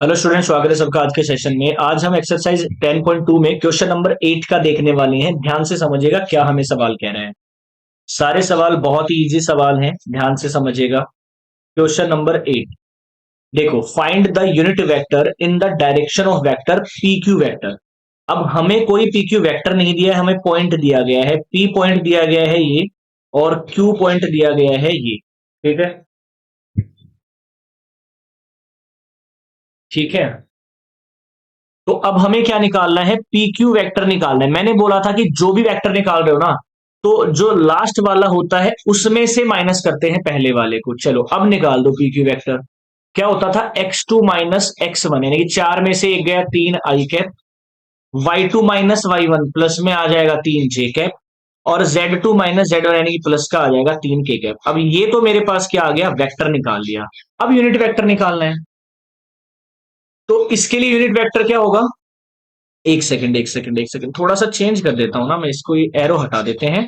Hello student, स्वागत है सबका आज के सेशन में। आज हम एक्सरसाइज 10.2 में क्वेश्चन नंबर 8 का देखने वाले हैं। ध्यान से समझिएगा क्या हमें सवाल कह रहे हैं। सारे सवाल बहुत ही इजी सवाल हैं, ध्यान से समझिएगा। क्वेश्चन नंबर 8, देखो, find the unit vector in the direction of vector P Q vector. अब हमें कोई पी क्यू वेक्टर नहीं दिया है, हमें पॉइंट दिया गया है, पी पॉइंट दिया गया है ये, और क्यू पॉइंट दिया गया है ये। ठीक है, ठीक है। तो अब हमें क्या निकालना है? पी क्यू वेक्टर निकालना है। मैंने बोला था कि जो भी वेक्टर निकाल रहे हो ना, तो जो लास्ट वाला होता है उसमें से माइनस करते हैं पहले वाले को। चलो अब निकाल दो पी क्यू वेक्टर। क्या होता था? x2 माइनस x1, यानी कि चार में से एक गया, तीन आई cap. y2 minus y1, plus में आ जाएगा तीन जे कैप। और z2 माइनस z1, यानी कि प्लस का आ जाएगा तीन के कैप। अब ये तो मेरे पास क्या आ गया? वेक्टर निकाल लिया। अब यूनिट वेक्टर निकालना है, तो इसके लिए यूनिट वेक्टर क्या होगा? एक सेकंड, एक सेकंड, एक सेकंड, थोड़ा सा चेंज कर देता हूं ना मैं इसको। ये एरो हटा देते हैं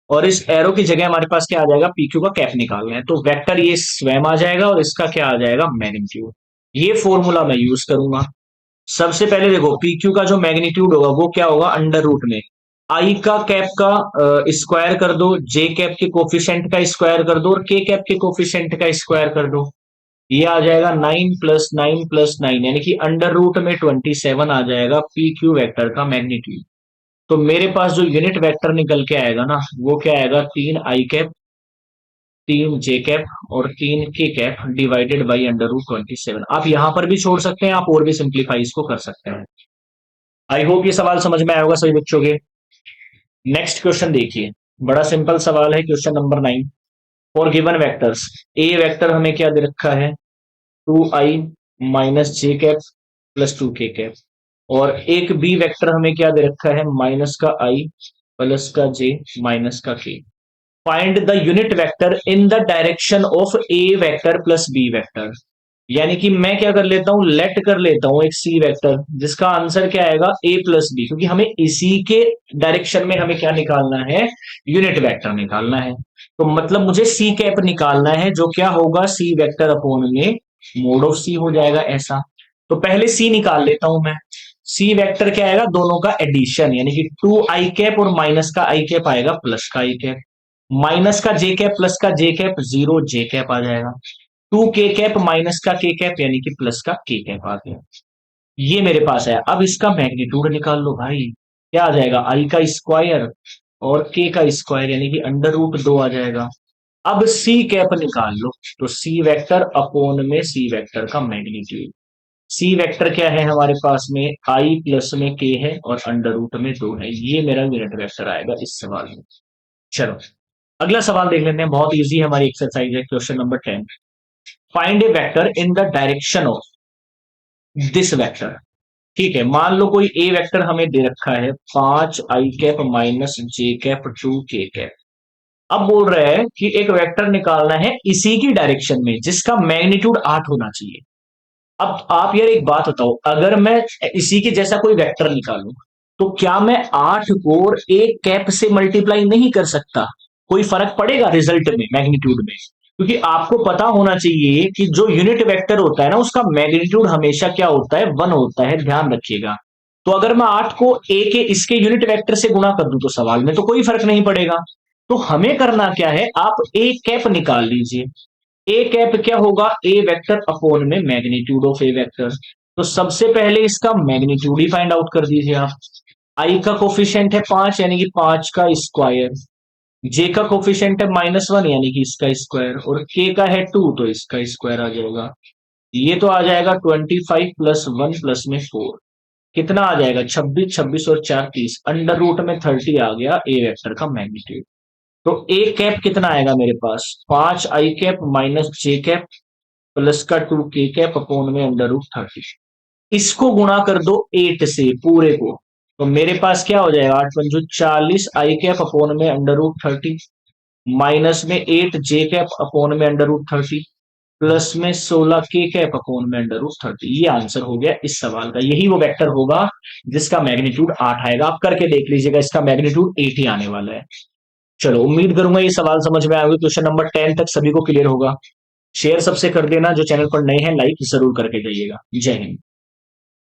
और इस एरो की जगह हमारे पास क्या आ जाएगा? पीक्यू का कैप निकालना है, तो वेक्टर ये स्वयं आ जाएगा और इसका क्या आ जाएगा? मैग्नीट्यूड। ये फॉर्मूला मैं यूज करूंगा। सबसे पहले देखो, पीक्यू का जो मैग्नीट्यूड होगा वो क्या होगा? अंडर रूट में आई का कैप का स्क्वायर कर दो, जे कैप के कोफिशिएंट का स्क्वायर कर दो, और के कैप के कोफिशिएंट का स्क्वायर कर दो। ये आ जाएगा 9 + 9 + 9, यानी कि अंडर रूट में 27 आ जाएगा पी क्यू वेक्टर का मैग्नीट्यूड। तो मेरे पास जो यूनिट वेक्टर निकल के आएगा ना, वो क्या आएगा? तीन आई कैप, तीन जे कैप और तीन के cap divided by under root 27। आप यहां पर भी छोड़ सकते हैं, आप और भी सिंप्लीफाई इसको कर सकते हैं। आई होप ये सवाल समझ में आया होगा सभी बच्चों के। नेक्स्ट क्वेश्चन देखिए, बड़ा सिंपल सवाल है, question number 9। For given vectors, A vector हमें क्या दे रखा है? 2i माइनस जे कैप प्लस 2k कैप। और एक बी वेक्टर हमें क्या दे रखा है? माइनस का आई प्लस का जे माइनस का K. Find the unit vector in the direction of A vector plus B vector. यानी कि मैं क्या कर लेता हूं? लेट कर लेता हूं एक सी वेक्टर, जिसका आंसर क्या आएगा? ए प्लस बी, क्योंकि हमें इसी के डायरेक्शन में हमें क्या निकालना है? यूनिट वेक्टर निकालना है। तो मतलब मुझे सी कैप निकालना है, जो क्या होगा? सी वेक्टर अपॉन में मोड ऑफ सी हो जाएगा ऐसा। तो पहले सी निकाल लेता हूं मैं। सी वेक्टर क्या आएगा? दोनों का एडिशन, यानी कि टू आई कैप और माइनस का आई कैप आएगा प्लस का आई कैप। माइनस का जे कैप प्लस का जे कैप, जीरो जे कैप आ जाएगा। टू के कैप माइनस का के कैप, यानी कि प्लस का के कैप आ गया। ये मेरे पास है। अब इसका मैग्नीट्यूड निकाल लो भाई। क्या आ जाएगा? आई का स्क्वायर और के का स्क्वायर, यानी कि अंडर रूट दो आ जाएगा। अब सी कैप निकाल लो, तो सी वेक्टर अपोन में सी वेक्टर का मैग्नीट्यूड। सी वेक्टर क्या है हमारे पास में? आई प्लस में के है और अंडर रूट में दो है। ये मेरा यूनिट वेक्टर आएगा इस सवाल में। चलो अगला सवाल देख लेते हैं, बहुत इजी हमारी एक्सरसाइज है। Question number 10, find A vector in the direction of this vector. ठीक है, मान लो कोई ए वेक्टर हमें दे रखा है, 5i कैप माइनस जे कैप 2k कैप। अब बोल रहे हैं कि एक वेक्टर निकालना है इसी की डायरेक्शन में, जिसका मैग्नीट्यूड 8 होना चाहिए। अब आप यार एक बात बताओ, अगर मैं इसी के जैसा कोई वेक्टर निकालूं, तो क्या मैं 8 को एक कैप से मल्टीप्लाई नहीं कर सकता? कोई फर्क पड़ेगा रिजल्ट में, मैग्नीट्यूड में? क्योंकि आपको पता होना चाहिए कि जो यूनिट वेक्टर होता है ना, उसका मैग्नीट्यूड हमेशा क्या होता है? 1 होता है, ध्यान रखिएगा। तो अगर मैं 8 को ए के इसके यूनिट वेक्टर से गुणा कर दूं, तो सवाल में तो कोई फर्क नहीं पड़ेगा। तो हमें करना क्या है? आप ए कैप निकाल लीजिए। ए कैप क्या होगा? ए वेक्टर अपॉन में मैग्नीट्यूड ऑफ ए वेक्टर। तो सबसे पहले इसका मैग्नीट्यूड ही फाइंड आउट कर दीजिए आप। आई का कोफिशिएंट है 5, यानी कि 5 का स्क्वायर। जे का कोफिशिएंट है -1, यानी कि इसका स्क्वायर। और के का है 2, तो इसका स्क्वायर आ जाएगा। ये तो आ जाएगा 25 + 1 प्लस में 4। कितना आ जाएगा? 26, 26 और 4 30, अंडर रूट में 30 आ गया ए वेक्टर का मैग्नीट्यूड। तो ए कैप कितना आएगा मेरे पास? 5i कैप माइनस जे कैप प्लस का 2k कैप अपॉन में अंडर रूट 30। इसको गुणा कर दो 8 से पूरे को, तो मेरे पास क्या हो जाएगा? 8 पंजो 40 आई कैप अपॉन में अंडर रूट 30, माइनस में 8 जे कैप अपॉन में अंडर रूट 30, प्लस में 16 के कैप अपॉन में अंडर रूट 30। ये आंसर हो गया इस सवाल का। यही वो वेक्टर होगा जिसका मैग्नीट्यूड 8 आएगा। आप करके देख लीजिएगा, इसका मैग्नीट्यूड 8 ही आने वाला है। चलो, उम्मीद करूंगा ये सवाल समझ में आएगा। क्वेश्चन नंबर 10 तक सभी को क्लियर होगा। शेयर सबसे कर देना, जो चैनल पर नए हैं लाइक जरूर करके जाइएगा। जय हिंद।